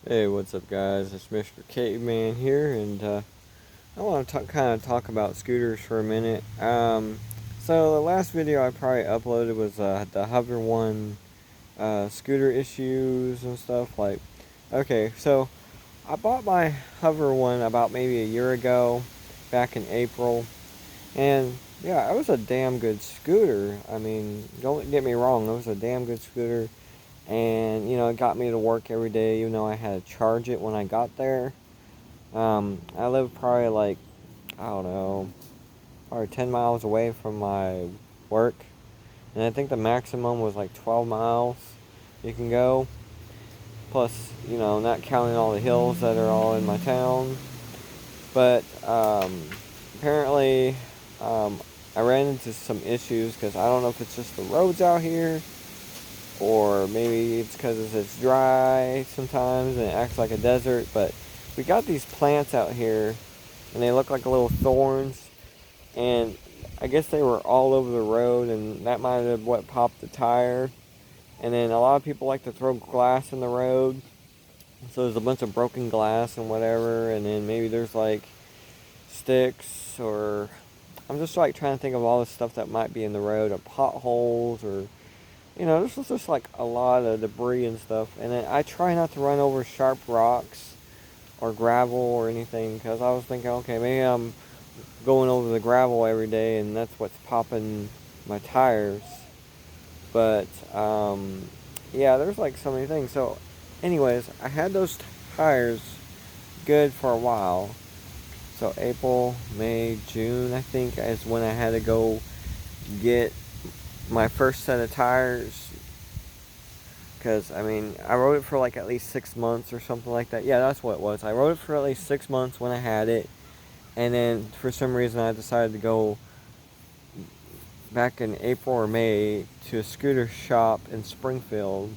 Hey, what's up, guys? It's Mr. Caveman here, and I want to kind of talk about scooters for a minute. So the last video I probably uploaded was the Hover One scooter issues and stuff. Okay, so I bought my Hover One about maybe a year ago, back in April, and yeah, it was a damn good scooter. I mean, don't get me wrong, it was a damn good scooter. And it got me to work every day, even though I had to charge it when I got there. I live probably like, I don't know, probably 10 miles away from my work, and I think the maximum was like 12 miles you can go, plus, not counting all the hills that are all in my town. But apparently, um, I ran into some issues because I don't know if it's just the roads out here, or maybe it's because it's dry sometimes and it acts like a desert. But we got these plants out here, and they look like little thorns, and I guess they were all over the road, and that might have what popped the tire. And then a lot of people like to throw glass in the road, so there's a bunch of broken glass and whatever. And then maybe there's like sticks, or I'm just like trying to think of all the stuff that might be in the road, or potholes, or this was just like a lot of debris and stuff. And then I try not to run over sharp rocks or gravel or anything, because I was thinking, okay, maybe I'm going over the gravel every day and that's what's popping my tires. But yeah, there's like so many things. So, anyways, I had those tires good for a while. So April, May, June, I think, is when I had to go get my first set of tires. Because, I mean, I rode it for like at least 6 months or something like that. Yeah, that's what it was. I rode it for at least 6 months when I had it. And then for some reason I decided to go back in April or May to a scooter shop in Springfield.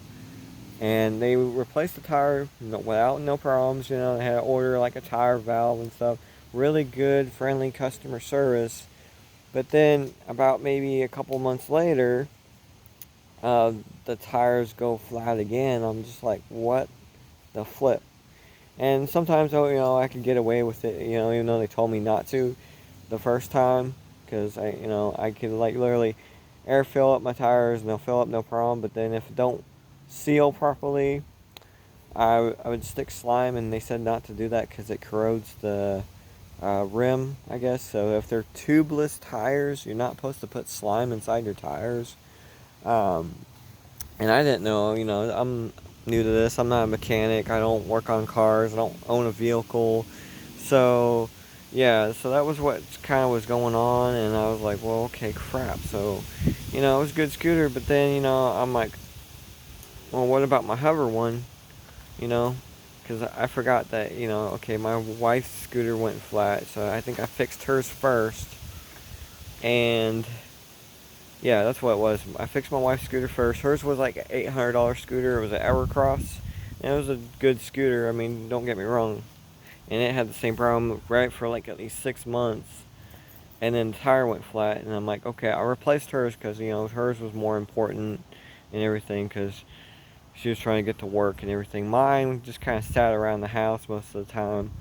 And they replaced the tire without no problems. They had to order like a tire valve and stuff. Really good, friendly customer service. But then about maybe a couple months later, uh, the tires go flat again. I'm just like, what the flip? And sometimes, oh, I could get away with it, even though they told me not to the first time, because I could like literally air fill up my tires and they'll fill up no problem. But then if it don't seal properly, I would stick slime, and they said not to do that because it corrodes the rim, I guess. So if they're tubeless tires, you're not supposed to put slime inside your tires. Um, and I didn't know, I'm new to this. I'm not a mechanic. I don't work on cars. I don't own a vehicle. So, yeah, so that was what kind of was going on. And I was like, well, okay, crap. So, it was a good scooter. But then, I'm like, well, what about my hover one? You know? Because I forgot that, okay, my wife's scooter went flat. So I think I fixed hers first. And yeah, that's what it was. I fixed my wife's scooter first. Hers was like an $800 scooter. It was an Evercross. And it was a good scooter. I mean, don't get me wrong. And it had the same problem right for like at least 6 months. And then the tire went flat. And I'm like, okay, I replaced hers because, hers was more important and everything, because she was trying to get to work and everything. Mine just kind of sat around the house most of the time.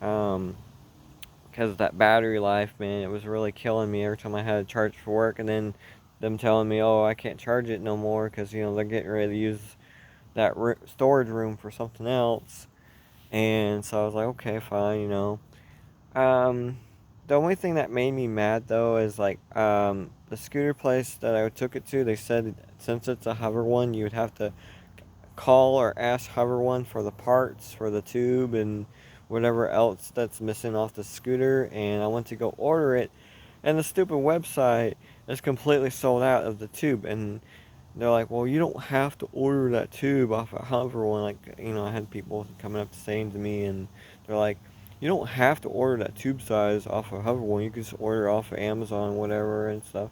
Um, because of that battery life, man, it was really killing me every time I had to charge for work. And then them telling me, oh, I can't charge it no more because they're getting ready to use that storage room for something else. And so I was like, okay, fine. Um, the only thing that made me mad though is like the scooter place that I took it to. They said since it's a hover one, you would have to call or ask Hover One for the parts for the tube and whatever else that's missing off the scooter. And I went to go order it, and the stupid website is completely sold out of the tube. And they're like, well, you don't have to order that tube off of Hover One. Like, I had people coming up saying to me, and they're like, you don't have to order that tube size off of Hover One. You can just order it off of Amazon, whatever, and stuff.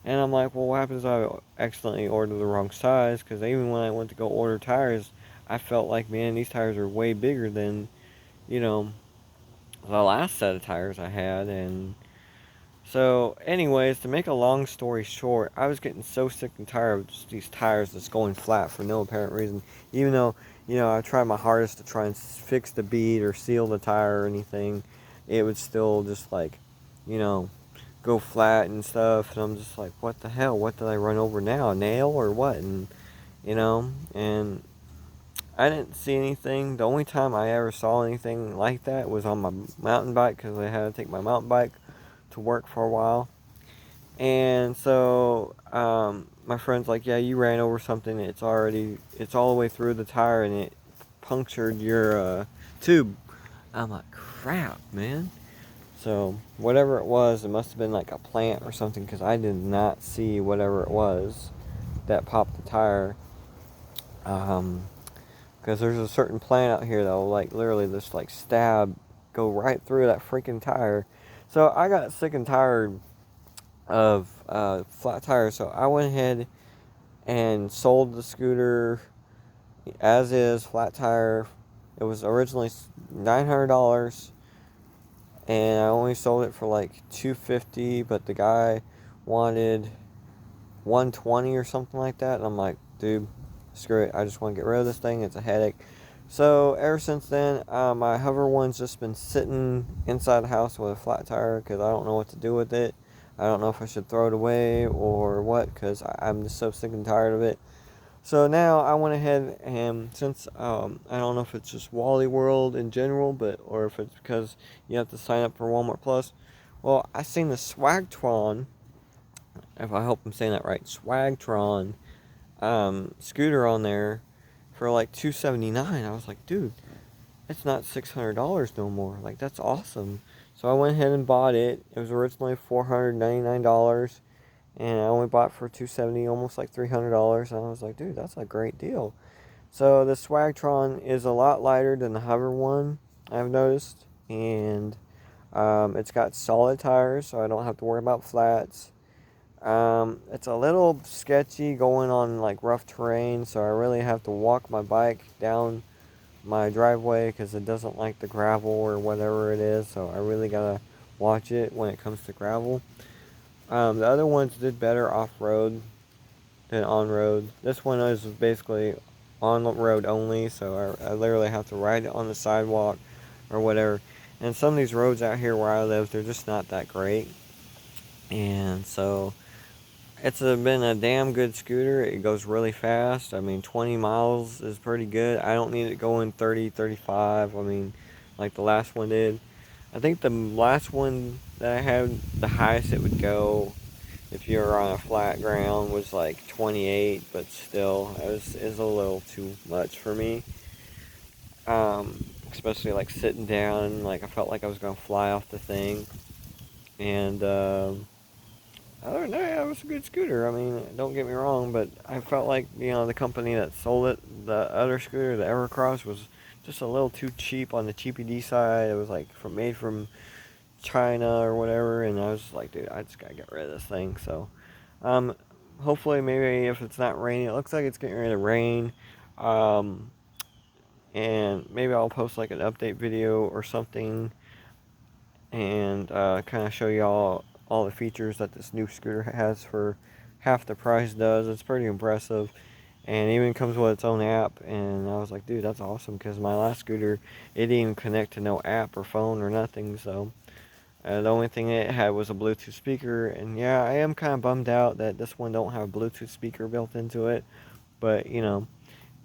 And I'm like, well, what happens if I accidentally order the wrong size? Because even when I went to go order tires, I felt like, man, these tires are way bigger than, you know, the last set of tires I had. And so, anyways, to make a long story short, I was getting so sick and tired of just these tires that's going flat for no apparent reason. Even though, I tried my hardest to try and fix the bead or seal the tire or anything. It would still just like, you know, go flat and stuff. And I'm just like, what the hell? What did I run over now? A nail or what? And I didn't see anything. The only time I ever saw anything like that was on my mountain bike, because I had to take my mountain bike to work for a while. And so my friend's like, yeah, you ran over something. It's all the way through the tire, and it punctured your tube. I'm like, crap, man. So whatever it was, it must have been like a plant or something, because I did not see whatever it was that popped the tire. Because there's a certain plant out here that will like literally just like stab, go right through that freaking tire. So I got sick and tired of flat tires, so I went ahead and sold the scooter as is, flat tire. It was originally $900, and I only sold it for like $250, but the guy wanted $120 or something like that, and I'm like, dude, screw it, I just want to get rid of this thing. It's a headache. So ever since then, my hover one's just been sitting inside the house with a flat tire, because I don't know what to do with it. I don't know if I should throw it away or what, because I'm just so sick and tired of it. So now I went ahead, and since I don't know if it's just Wally World in general, or if it's because you have to sign up for Walmart Plus. Well, I seen the Swagtron, if I hope I'm saying that right, Swagtron scooter on there for like $279. I was like, dude, it's not $600 no more. Like, that's awesome. So I went ahead and bought it. It was originally $499, and I only bought it for $270, almost like $300. And I was like, dude, that's a great deal. So the Swagtron is a lot lighter than the Hover one, I've noticed, and it's got solid tires, so I don't have to worry about flats. It's a little sketchy going on like rough terrain, so I really have to walk my bike down my driveway, because it doesn't like the gravel or whatever it is, so I really gotta watch it when it comes to gravel. The other ones did better off-road than on-road. This one is basically on-road only, so I literally have to ride it on the sidewalk or whatever. And some of these roads out here where I live, they're just not that great. And so it's been a damn good scooter. It goes really fast. I mean, 20 miles is pretty good. I don't need it going 30, 35. I mean, like the last one did. I think the last one that I had, the highest it would go if you were on a flat ground was like 28, but still, it was a little too much for me. Especially like sitting down, like I felt like I was going to fly off the thing. And other than that, it was a good scooter. I mean, don't get me wrong, but I felt like, the company that sold it, the other scooter, the Evercross, was just a little too cheap on the cheapy side. It was like made from China or whatever, and I was just like, dude, I just gotta get rid of this thing. So, hopefully, maybe if it's not raining, it looks like it's getting ready to rain, and maybe I'll post like an update video or something, and kind of show y'all all the features that this new scooter has for half the price does. It's pretty impressive, and even comes with its own app. And I was like, dude, that's awesome, because my last scooter, it didn't even connect to no app or phone or nothing. So the only thing it had was a Bluetooth speaker, and yeah, I am kind of bummed out that this one don't have a Bluetooth speaker built into it, but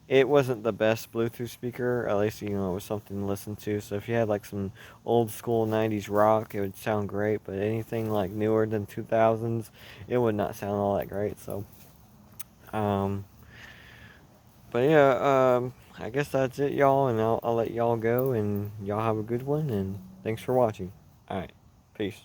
it wasn't the best Bluetooth speaker. At least, it was something to listen to. So if you had like some old school 90s rock, it would sound great. But anything like newer than 2000s, it would not sound all that great. So, but yeah, I guess that's it, y'all. And I'll let y'all go. And y'all have a good one. And thanks for watching. Alright, peace.